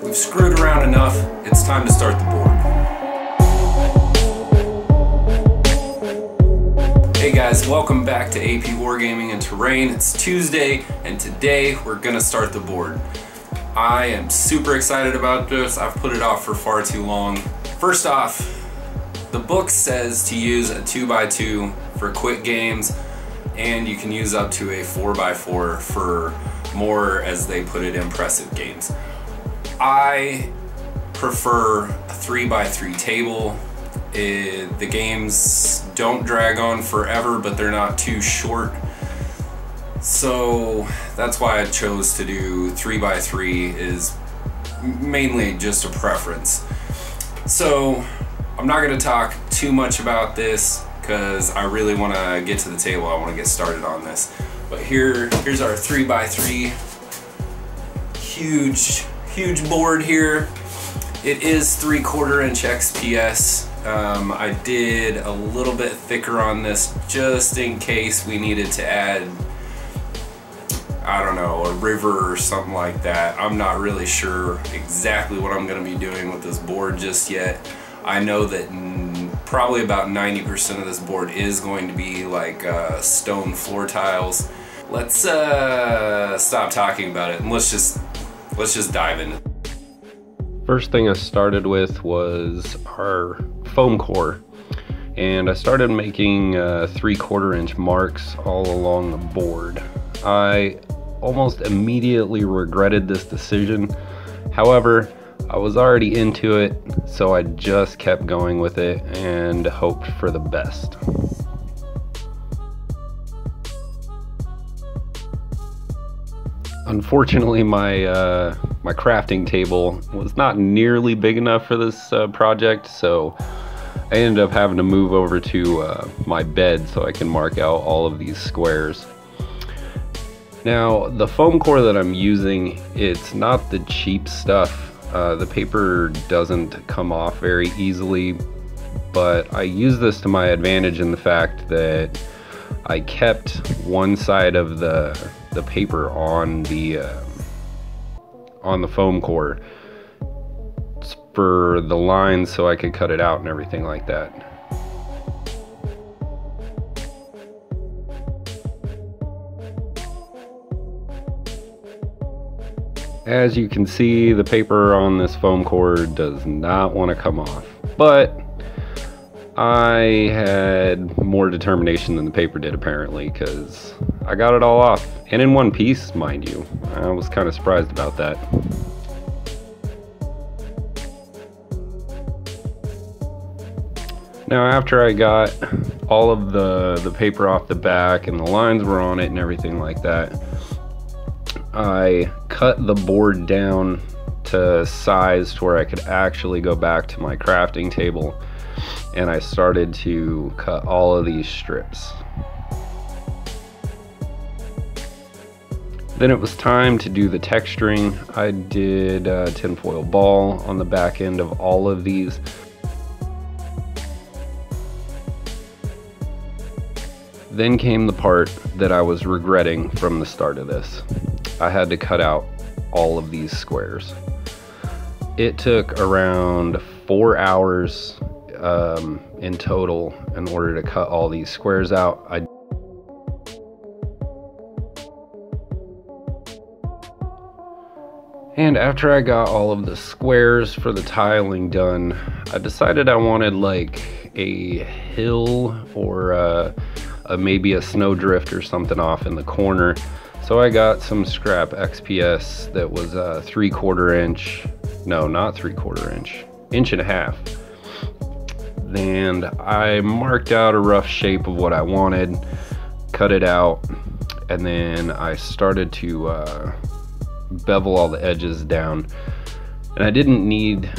We've screwed around enough. It's time to start the board. Hey guys, welcome back to AP Wargaming and Terrain. It's Tuesday, and today we're gonna start the board. I am super excited about this. I've put it off for far too long. First off, the book says to use a 2x2 for quick games, and you can use up to a 4x4 for more, as they put it, impressive games. I prefer a 3x3 table. The games don't drag on forever, but they're not too short. So that's why I chose to do 3x3, is mainly just a preference. So I'm not going to talk too much about this because I really want to get to the table. I want to get started on this. But here's our 3x3 huge board here. It is 3/4 inch XPS. I did a little bit thicker on this just in case we needed to add, I don't know, a river or something like that. I'm not really sure exactly what I'm going to be doing with this board just yet. I know that probably about 90% of this board is going to be like stone floor tiles. Let's stop talking about it and let's just dive in. First thing I started with was our foam core, and I started making 3/4 inch marks all along the board. I almost immediately regretted this decision. However, I was already into it, so I just kept going with it and hoped for the best. Unfortunately, my crafting table was not nearly big enough for this project, so I ended up having to move over to my bed so I can mark out all of these squares. Now, the foam core that I'm using, it's not the cheap stuff. The paper doesn't come off very easily, but I use this to my advantage in the fact that I kept one side of the paper on the foam core for the lines so I could cut it out and everything like that. As you can see, the paper on this foam core does not want to come off, but I had more determination than the paper did apparently, because I got it all off, and in one piece, mind you. I was kind of surprised about that. Now, after I got all of the paper off the back and the lines were on it and everything like that, I cut the board down to size to where I could actually go back to my crafting table, and I started to cut all of these strips. Then it was time to do the texturing. I did a tinfoil ball on the back end of all of these. Then came the part that I was regretting from the start of this. I had to cut out all of these squares. It took around 4 hours in total in order to cut all these squares out. And after I got all of the squares for the tiling done, I decided I wanted like a hill or maybe a snowdrift or something off in the corner. So I got some scrap XPS that was 3/4 inch, no, not 3/4 inch, 1.5 inches. And I marked out a rough shape of what I wanted, cut it out, and then I started to bevel all the edges down. And I didn't need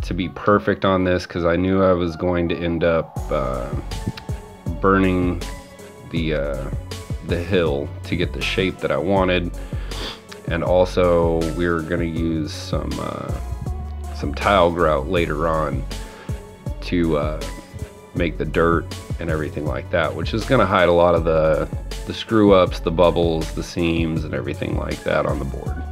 to be perfect on this because I knew I was going to end up burning the hill to get the shape that I wanted, and also we were going to use some tile grout later on to make the dirt and everything like that, which is going to hide a lot of the screw ups, the bubbles, the seams, and everything like that on the board.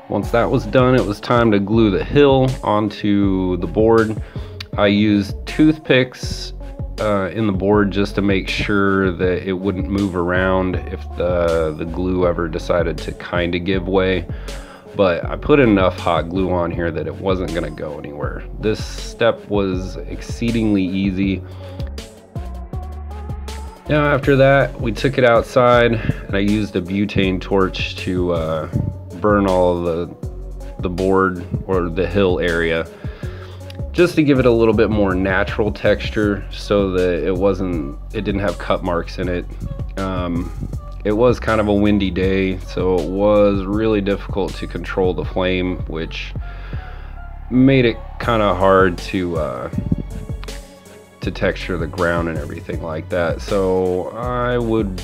Once that was done, it was time to glue the hill onto the board. I used toothpicks in the board just to make sure that it wouldn't move around if the glue ever decided to kind of give way. But I put enough hot glue on here that it wasn't gonna go anywhere. This step was exceedingly easy. Now after that, we took it outside and I used a butane torch to burn all of the board or the hill area, just to give it a little bit more natural texture so that it didn't have cut marks in it. It was kind of a windy day, so it was really difficult to control the flame, which made it kind of hard to texture the ground and everything like that. So I would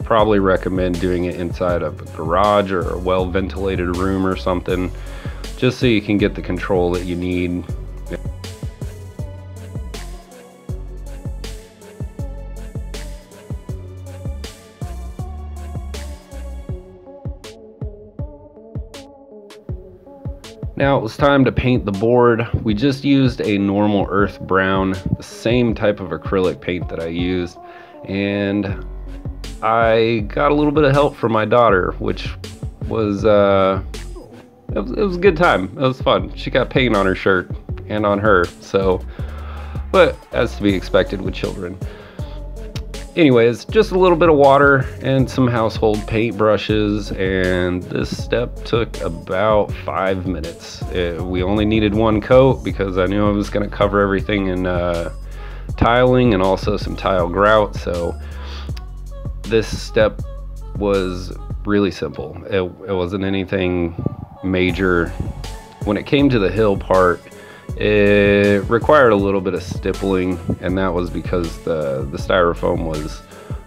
probably recommend doing it inside of a garage or a well-ventilated room or something, just so you can get the control that you need. Now it was time to paint the board. We just used a normal earth brown, the same type of acrylic paint that I used, and I got a little bit of help from my daughter, which was it was a good time. It was fun. She got paint on her shirt and on her, so, but as to be expected with children. Anyways, just a little bit of water and some household paint brushes, and this step took about 5 minutes. We only needed one coat because I knew I was going to cover everything in tiling and also some tile grout, so this step was really simple. It wasn't anything major. When it came to the hill part, it required a little bit of stippling, and that was because the styrofoam was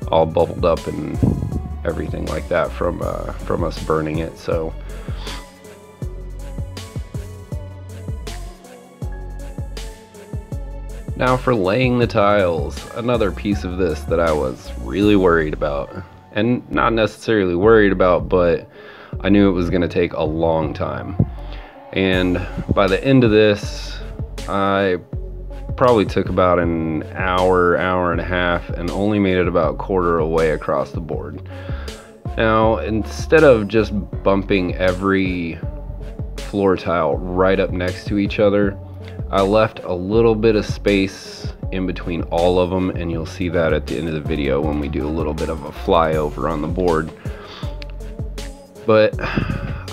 all bubbled up and everything like that from us burning it. So now for laying the tiles, another piece of this that I was really worried about, and not necessarily worried about, but I knew it was going to take a long time. And by the end of this, I probably took about an hour and a half, and only made it about quarter of the way across the board. Now, instead of just bumping every floor tile right up next to each other, I left a little bit of space in between all of them, and you'll see that at the end of the video when we do a little bit of a flyover on the board. But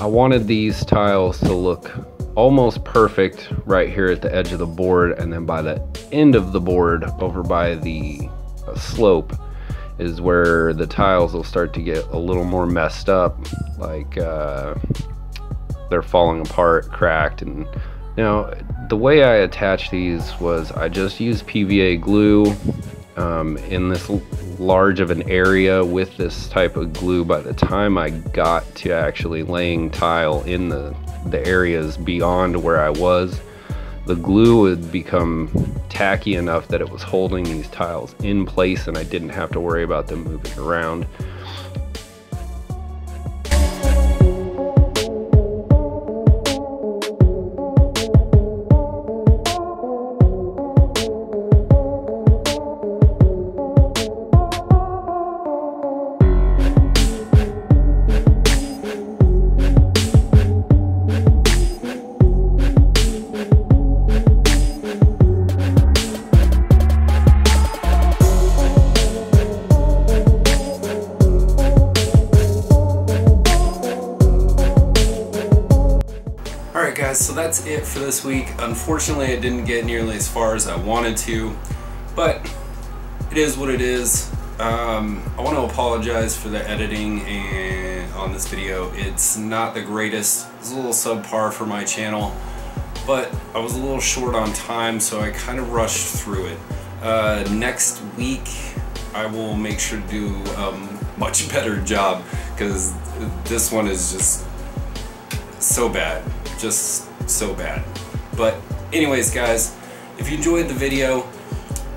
I wanted these tiles to look almost perfect right here at the edge of the board, and then by the end of the board over by the slope is where the tiles will start to get a little more messed up, like they're falling apart, cracked. And now the way I attach these was I just used PVA glue in this large of an area with this type of glue. By the time I got to actually laying tile in the areas beyond where I was, the glue would become tacky enough that it was holding these tiles in place, and I didn't have to worry about them moving around. Guys, so that's it for this week. Unfortunately, I didn't get nearly as far as I wanted to, but it is what it is. I want to apologize for the editing on this video. It's not the greatest. It's a little subpar for my channel, but I was a little short on time, so I kind of rushed through it. Next week, I will make sure to do a much better job, because this one is just so bad. Just so bad. But anyways, guys, if you enjoyed the video,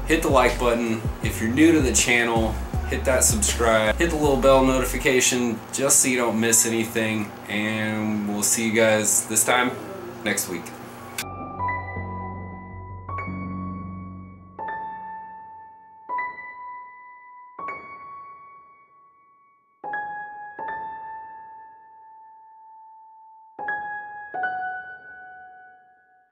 hit the like button. If you're new to the channel, hit hit that subscribe, hit the little bell notification just so you don't miss anything, and we'll see you guys this time next week.